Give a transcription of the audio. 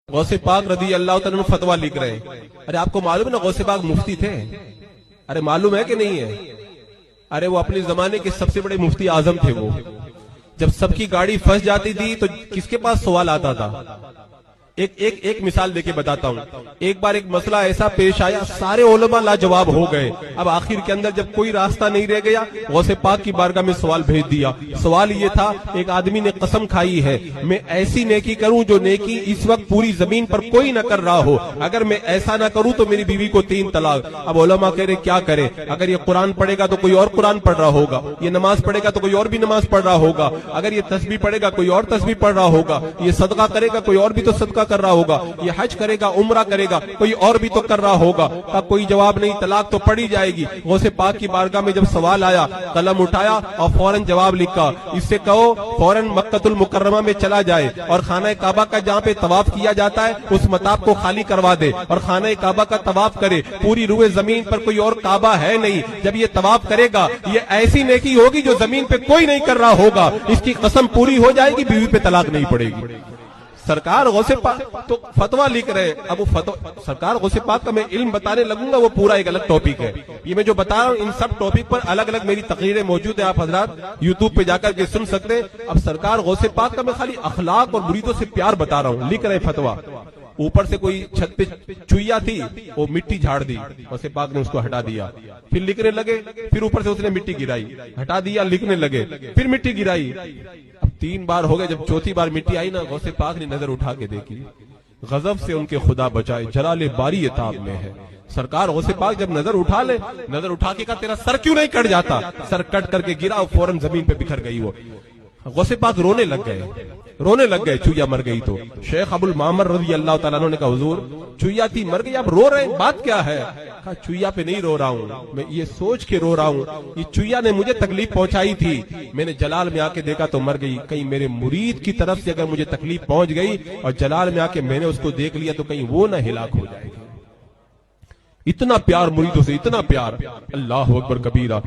غوث پاک رضی اللہ تعالیٰ عنہ فتویٰ لکھ رہے ہیں. ارے آپ کو معلوم ہے نا غوث پاک مفتی تھے؟ ارے معلوم ہے کہ نہیں ہے؟ ارے وہ اپنے زمانے کے سب سے بڑے مفتی اعظم تھے. وہ جب سب کی گاڑی پھنس جاتی تھی تو کس کے پاس سوال آتا تھا؟ ایک مثال دے کے بتاتا ہوں. ایک بار ایک مسئلہ ایسا پیش آیا، سارے علماء لاجواب ہو گئے. اب آخر کے اندر جب کوئی راستہ نہیں رہ گیا، غوث پاک کی بارگاہ میں سوال بھیج دیا. سوال یہ تھا، ایک آدمی نے قسم کھائی ہے میں ایسی نیکی کروں جو نیکی اس وقت پوری زمین پر کوئی نہ کر رہا ہو، اگر میں ایسا نہ کروں تو میری بیوی کو 3 طلاق. اب علماء کہہ رہے کیا کرے؟ اگر یہ قرآن پڑھے گا تو کوئی اور قرآن پڑھ رہا ہوگا، یہ نماز پڑھے گا تو کوئی اور بھی نماز پڑھ رہا ہوگا، اگر یہ تسبیح پڑھے گا کوئی اور تسبیح پڑھ رہا ہوگا، یہ صدقہ کرے گا کوئی اور بھی تو صدقہ کر رہا ہوگا، یہ حج کرے گا عمرہ کرے گا کوئی اور بھی تو کر رہا ہوگا. کوئی جواب نہیں، طلاق تو پڑی جائے گی. غوث پاک کی بارگاہ میں جب سوال آیا، قلم اٹھایا اور فوراً جواب لکھا. اس سے کہو فوراً مکہ المکرمہ میں چلا جائے اور خانہ کعبہ کا جہاں پہ طواف کیا جاتا ہے اس مطاف کو خالی کروا دے اور خانہ کعبہ کا طواف کرے. پوری روئے زمین پر کوئی اور کعبہ ہے نہیں. جب یہ طواف کرے گا یہ ایسی نیکی ہوگی جو زمین پہ کوئی نہیں کر رہا ہوگا. اس کی قسم پوری ہو جائے گی، بیوی پہ طلاق نہیں پڑے گی. سرکار غوث پاک تو فتویٰ لکھ رہے. اب وہ سرکار غوث پاک کا میں علم بتانے لگوں گا، وہ پورا ایک الگ ٹاپک ہے. یہ میں جو بتا رہا ہوں ان سب ٹاپک پر الگ الگ میری تقریریں موجود ہیں، آپ حضرات یوٹیوب پہ جا کر کے سن سکتے ہیں. اب سرکار غوث پاک کا میں خالی اخلاق اور مریدوں سے پیار بتا رہا ہوں. لکھ رہے فتویٰ. اوپر سے کوئی چھت پہ چویا تھی، وہ مٹی جھاڑ دی، غوث پاک نے اس کو ہٹا دیا. پھر لکھنے لگے، پھر اوپر سے اس نے مٹی گرائی، ہٹا دیا، لکھنے لگے، پھر مٹی گرائی. اب 3 بار ہو گئے. جب چوتھی بار مٹی آئی نا، غوث پاک نے نظر اٹھا کے دیکھی. غضب سے ان کے خدا بچائے، جلال باری عتاب میں ہے. سرکار غوث پاک جب نظر اٹھا لے، نظر اٹھا کے کہا تیرا سر کیوں نہیں کٹ جاتا؟ سر کٹ کر کے گرا اور فوراً زمین پہ بکھر گئی. وہ غوث پاک رونے لگ گئے. چویا مر گئی. تو شیخ ابو المعمر رضی اللہ تعالیٰ عنہ نے کہا حضور چویا تھی مر گئی، آپ رو رہے ہیں، بات کیا ہے؟ کہا چویا پہ نہیں رو رہا ہوں، میں یہ سوچ کے رو رہا ہوں یہ چویا نے مجھے تکلیف پہنچائی تھی، میں نے جلال میں آ کے دیکھا تو مر گئی. کہیں میرے مرید کی طرف سے اگر مجھے تکلیف پہنچ گئی اور جلال میں آ کے میں نے اس کو دیکھ لیا تو کہیں وہ نہ ہلاک ہو جائے گا. اتنا پیار مریدوں سے، اتنا پیار. اللہ اکبر کبیرہ.